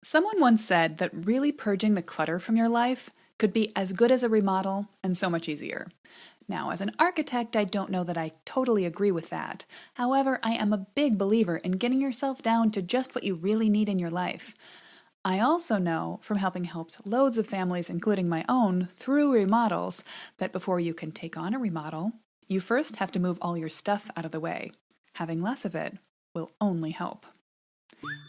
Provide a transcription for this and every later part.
Someone once said that really purging the clutter from your life could be as good as a remodel and so much easier. Now, as an architect, I don't know that I totally agree with that. However, I am a big believer in getting yourself down to just what you really need in your life. I also know, from having helped loads of families, including my own, through remodels, that before you can take on a remodel, you first have to move all your stuff out of the way. Having less of it will only help.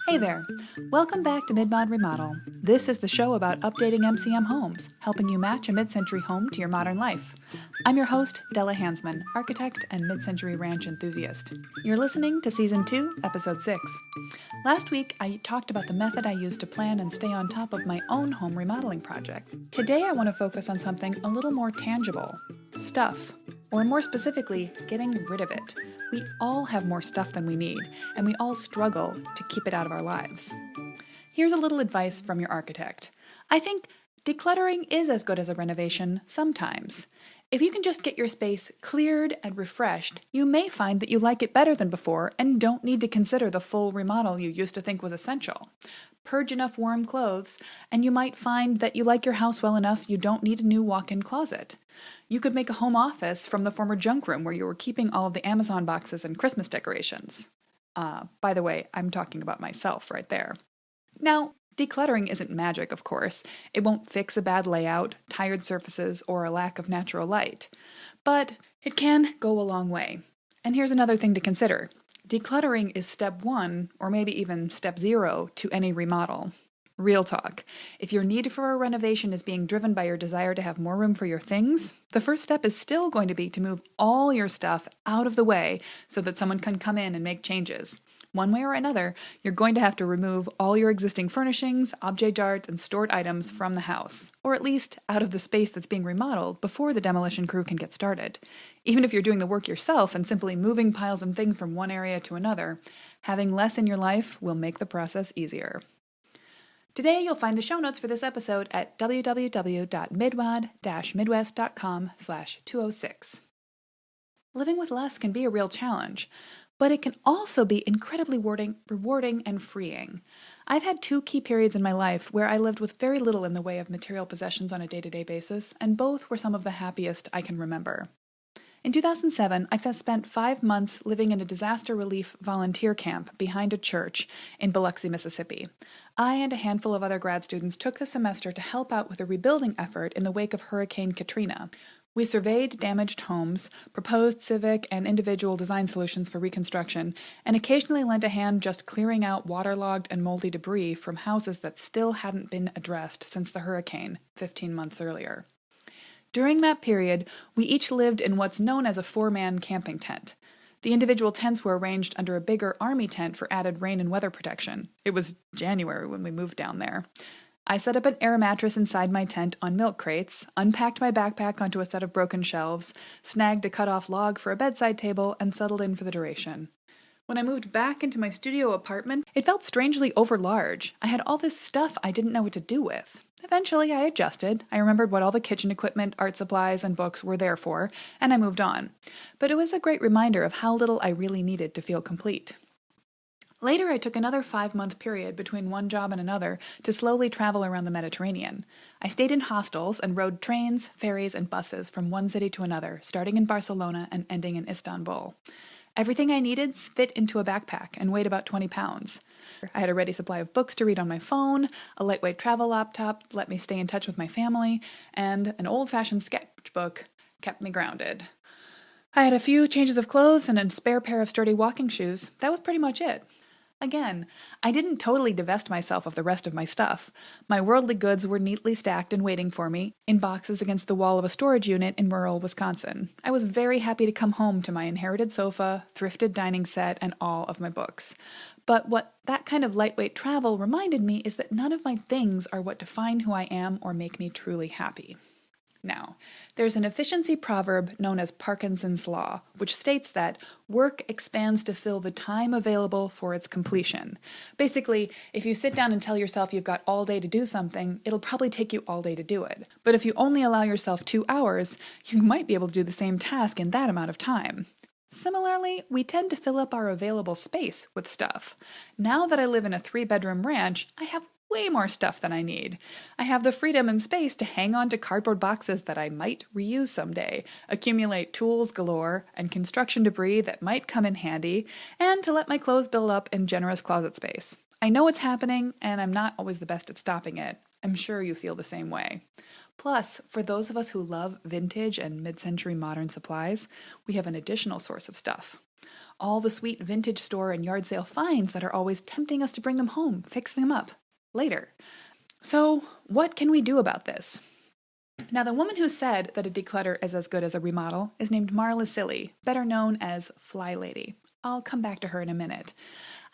Hey there! Welcome back to Mid-Mod Remodel. This is the show about updating MCM homes, helping you match a mid-century home to your modern life. I'm your host, Della Hansman, architect and mid-century ranch enthusiast. You're listening to Season 2, Episode 6. Last week, I talked about the method I use to plan and stay on top of my own home remodeling project. Today, I want to focus on something a little more tangible: stuff. Or more specifically, getting rid of it. We all have more stuff than we need, and we all struggle to keep it out of our lives. Here's a little advice from your architect. I think decluttering is as good as a renovation sometimes. If you can just get your space cleared and refreshed, you may find that you like it better than before and don't need to consider the full remodel you used to think was essential. Purge enough warm clothes, and you might find that you like your house well enough you don't need a new walk-in closet. You could make a home office from the former junk room where you were keeping all of the Amazon boxes and Christmas decorations. By the way, I'm talking about myself right there. Now, decluttering isn't magic, of course. It won't fix a bad layout, tired surfaces, or a lack of natural light. But it can go a long way. And here's another thing to consider. Decluttering is step 1, or maybe even step 0, to any remodel. Real talk. If your need for a renovation is being driven by your desire to have more room for your things, the first step is still going to be to move all your stuff out of the way so that someone can come in and make changes. One way or another, you're going to have to remove all your existing furnishings, object darts, and stored items from the house, or at least out of the space that's being remodeled before the demolition crew can get started. Even if you're doing the work yourself and simply moving piles of things from one area to another, having less in your life will make the process easier. Today, you'll find the show notes for this episode at www.midwad-midwest.com/206. Living with less can be a real challenge, but it can also be incredibly rewarding and freeing. I've had 2 key periods in my life where I lived with very little in the way of material possessions on a day-to-day basis, and both were some of the happiest I can remember. In 2007, I spent 5 months living in a disaster relief volunteer camp behind a church in Biloxi, Mississippi. I and a handful of other grad students took the semester to help out with a rebuilding effort in the wake of Hurricane Katrina. We surveyed damaged homes, proposed civic and individual design solutions for reconstruction, and occasionally lent a hand just clearing out waterlogged and moldy debris from houses that still hadn't been addressed since the hurricane 15 months earlier. During that period, we each lived in what's known as a 4-man camping tent. The individual tents were arranged under a bigger army tent for added rain and weather protection. It was January when we moved down there. I set up an air mattress inside my tent on milk crates, unpacked my backpack onto a set of broken shelves, snagged a cut-off log for a bedside table, and settled in for the duration. When I moved back into my studio apartment, it felt strangely overlarge. I had all this stuff I didn't know what to do with. Eventually, I adjusted. I remembered what all the kitchen equipment, art supplies, and books were there for, and I moved on. But it was a great reminder of how little I really needed to feel complete. Later, I took another 5-month period between one job and another to slowly travel around the Mediterranean. I stayed in hostels and rode trains, ferries, and buses from one city to another, starting in Barcelona and ending in Istanbul. Everything I needed fit into a backpack and weighed about 20 pounds. I had a ready supply of books to read on my phone, a lightweight travel laptop that let me stay in touch with my family, and an old-fashioned sketchbook kept me grounded. I had a few changes of clothes and a spare pair of sturdy walking shoes. That was pretty much it. Again, I didn't totally divest myself of the rest of my stuff. My worldly goods were neatly stacked and waiting for me in boxes against the wall of a storage unit in rural Wisconsin. I was very happy to come home to my inherited sofa, thrifted dining set, and all of my books. But what that kind of lightweight travel reminded me is that none of my things are what define who I am or make me truly happy. Now, there's an efficiency proverb known as Parkinson's Law, which states that work expands to fill the time available for its completion. Basically, if you sit down and tell yourself you've got all day to do something, it'll probably take you all day to do it. But if you only allow yourself 2 hours, you might be able to do the same task in that amount of time. Similarly, we tend to fill up our available space with stuff. Now that I live in a 3-bedroom ranch, I have way more stuff than I need. I have the freedom and space to hang on to cardboard boxes that I might reuse someday, accumulate tools galore and construction debris that might come in handy, and to let my clothes build up in generous closet space. I know it's happening, and I'm not always the best at stopping it. I'm sure you feel the same way. Plus, for those of us who love vintage and mid-century modern supplies, we have an additional source of stuff. All the sweet vintage store and yard sale finds that are always tempting us to bring them home, fix them up later. So, what can we do about this? Now, the woman who said that a declutter is as good as a remodel is named Marla Cilley, better known as FlyLady. I'll come back to her in a minute.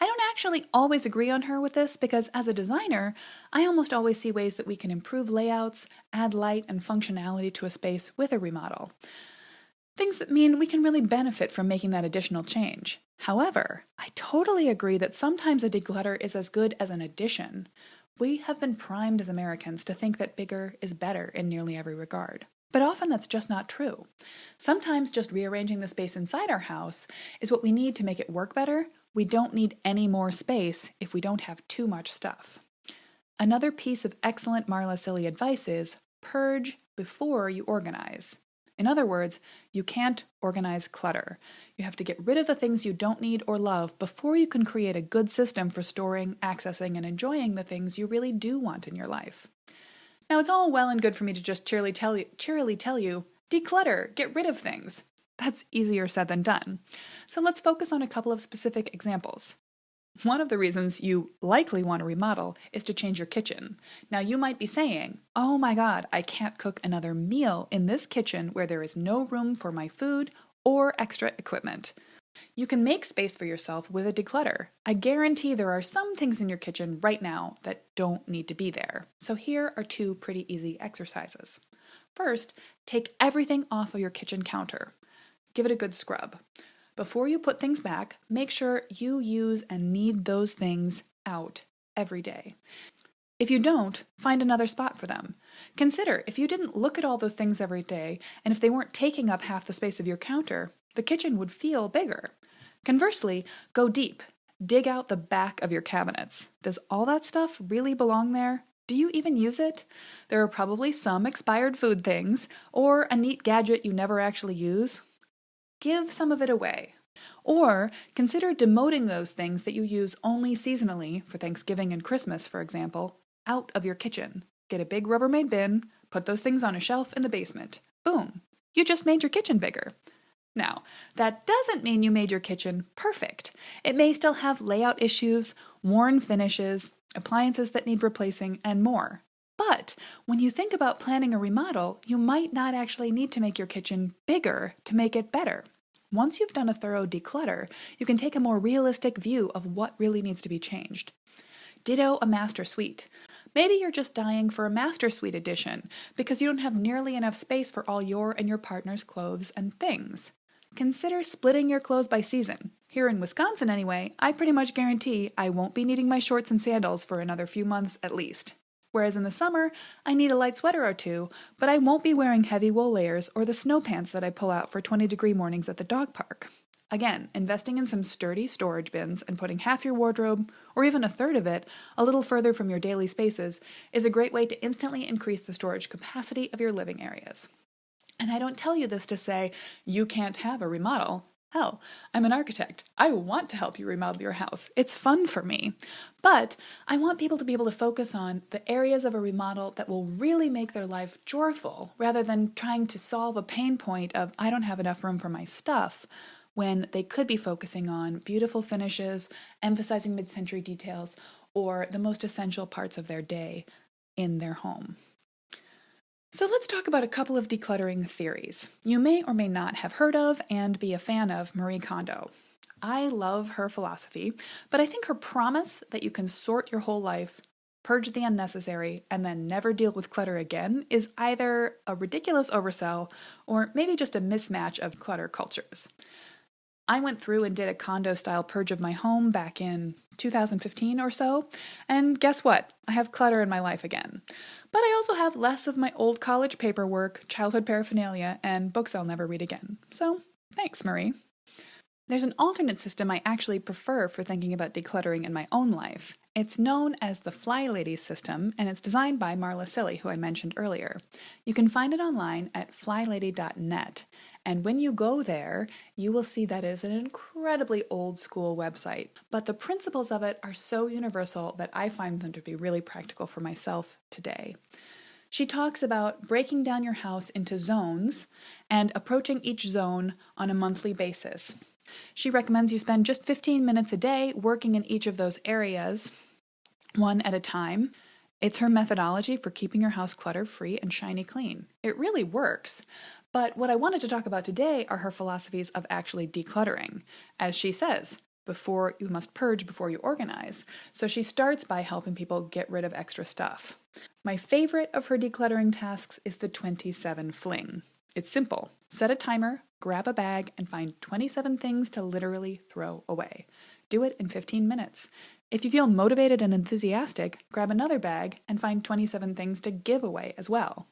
I don't actually always agree on her with this because as a designer, I almost always see ways that we can improve layouts, add light and functionality to a space with a remodel. Things that mean we can really benefit from making that additional change. However, I totally agree that sometimes a declutter is as good as an addition. We have been primed as Americans to think that bigger is better in nearly every regard. But often that's just not true. Sometimes just rearranging the space inside our house is what we need to make it work better. We don't need any more space if we don't have too much stuff. Another piece of excellent Marla Cilley advice is purge before you organize. In other words, you can't organize clutter. You have to get rid of the things you don't need or love before you can create a good system for storing, accessing, and enjoying the things you really do want in your life. Now, it's all well and good for me to just cheerily tell you, declutter, get rid of things. That's easier said than done. So let's focus on a couple of specific examples. One of the reasons you likely want to remodel is to change your kitchen. Now you might be saying, oh my God, I can't cook another meal in this kitchen where there is no room for my food or extra equipment. You can make space for yourself with a declutter. I guarantee there are some things in your kitchen right now that don't need to be there. So here are two pretty easy exercises. First, take everything off of your kitchen counter. Give it a good scrub. Before you put things back, make sure you use and need those things out every day. If you don't, find another spot for them. Consider if you didn't look at all those things every day, and if they weren't taking up half the space of your counter, the kitchen would feel bigger. Conversely, go deep. Dig out the back of your cabinets. Does all that stuff really belong there? Do you even use it? There are probably some expired food things, or a neat gadget you never actually use. Give some of it away. Or consider demoting those things that you use only seasonally, for Thanksgiving and Christmas, for example, out of your kitchen. Get a big Rubbermaid bin, put those things on a shelf in the basement. Boom! You just made your kitchen bigger. Now, that doesn't mean you made your kitchen perfect. It may still have layout issues, worn finishes, appliances that need replacing, and more. But when you think about planning a remodel, you might not actually need to make your kitchen bigger to make it better. Once you've done a thorough declutter, you can take a more realistic view of what really needs to be changed. Ditto a master suite. Maybe you're just dying for a master suite edition because you don't have nearly enough space for all your and your partner's clothes and things. Consider splitting your clothes by season. Here in Wisconsin anyway, I pretty much guarantee I won't be needing my shorts and sandals for another few months at least. Whereas in the summer, I need a light sweater or two, but I won't be wearing heavy wool layers or the snow pants that I pull out for 20-degree mornings at the dog park. Again, investing in some sturdy storage bins and putting half your wardrobe, or even a third of it, a little further from your daily spaces is a great way to instantly increase the storage capacity of your living areas. And I don't tell you this to say you can't have a remodel. Hell, I'm an architect. I want to help you remodel your house. It's fun for me. But I want people to be able to focus on the areas of a remodel that will really make their life joyful, rather than trying to solve a pain point of, I don't have enough room for my stuff, when they could be focusing on beautiful finishes, emphasizing mid-century details, or the most essential parts of their day in their home. So let's talk about a couple of decluttering theories you may or may not have heard of and be a fan of Marie Kondo. I love her philosophy, but I think her promise that you can sort your whole life, purge the unnecessary, and then never deal with clutter again is either a ridiculous oversell or maybe just a mismatch of clutter cultures. I went through and did a Kondo-style purge of my home back in 2015 or so, and guess what? I have clutter in my life again. But I also have less of my old college paperwork, childhood paraphernalia, and books I'll never read again. So, thanks, Marie. There's an alternate system I actually prefer for thinking about decluttering in my own life. It's known as the FlyLady system, and it's designed by Marla Cilley, who I mentioned earlier. You can find it online at flylady.net, and when you go there, you will see that it is an incredibly old school website, but the principles of it are so universal that I find them to be really practical for myself today. She talks about breaking down your house into zones and approaching each zone on a monthly basis. She recommends you spend just 15 minutes a day working in each of those areas, one at a time. It's her methodology for keeping your house clutter-free and shiny clean. It really works. But what I wanted to talk about today are her philosophies of actually decluttering. As she says, you must purge before you organize. So she starts by helping people get rid of extra stuff. My favorite of her decluttering tasks is the 27 fling. It's simple. Set a timer, grab a bag, and find 27 things to literally throw away. Do it in 15 minutes. If you feel motivated and enthusiastic, grab another bag and find 27 things to give away as well.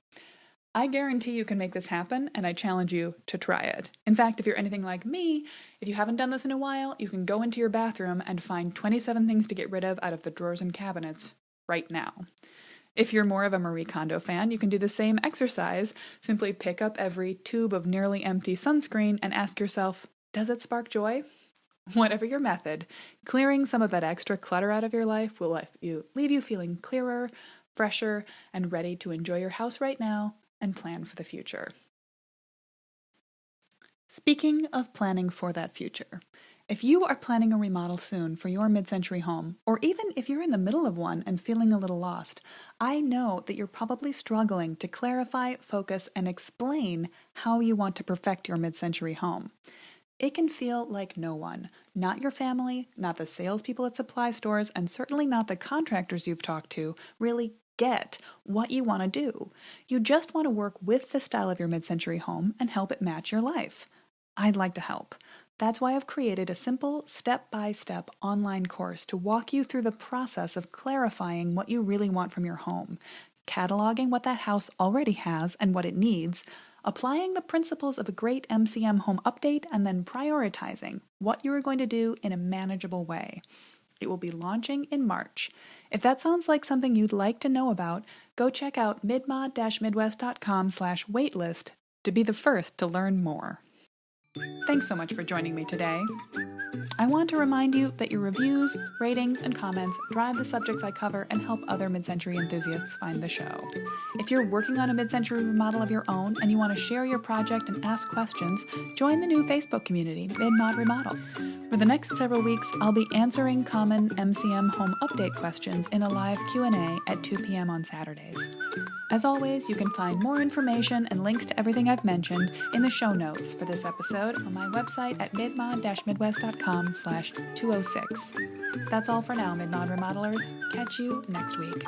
I guarantee you can make this happen, and I challenge you to try it. In fact, if you're anything like me, if you haven't done this in a while, you can go into your bathroom and find 27 things to get rid of out of the drawers and cabinets right now. If you're more of a Marie Kondo fan, you can do the same exercise. Simply pick up every tube of nearly empty sunscreen and ask yourself, does it spark joy? Whatever your method, clearing some of that extra clutter out of your life will leave you feeling clearer, fresher, and ready to enjoy your house right now and plan for the future. Speaking of planning for that future, if you are planning a remodel soon for your mid-century home, or even if you're in the middle of one and feeling a little lost, I know that you're probably struggling to clarify, focus, and explain how you want to perfect your mid-century home. It can feel like no one, not your family, not the salespeople at supply stores, and certainly not the contractors you've talked to, really get what you want to do. You just want to work with the style of your mid-century home and help it match your life. I'd like to help. That's why I've created a simple step-by-step online course to walk you through the process of clarifying what you really want from your home, cataloging what that house already has and what it needs, applying the principles of a great MCM home update, and then prioritizing what you are going to do in a manageable way. It will be launching in March. If that sounds like something you'd like to know about, go check out midmod-midwest.com/waitlist to be the first to learn more. Thanks so much for joining me today. I want to remind you that your reviews, ratings, and comments drive the subjects I cover and help other mid-century enthusiasts find the show. If you're working on a mid-century remodel of your own and you want to share your project and ask questions, join the new Facebook community, Mid-Mod Remodel. For the next several weeks, I'll be answering common MCM home update questions in a live Q&A at 2 p.m. on Saturdays. As always, you can find more information and links to everything I've mentioned in the show notes for this episode on my website at midmod-midwest.com/206. That's all for now, Mid-Mod Remodelers. Catch you next week.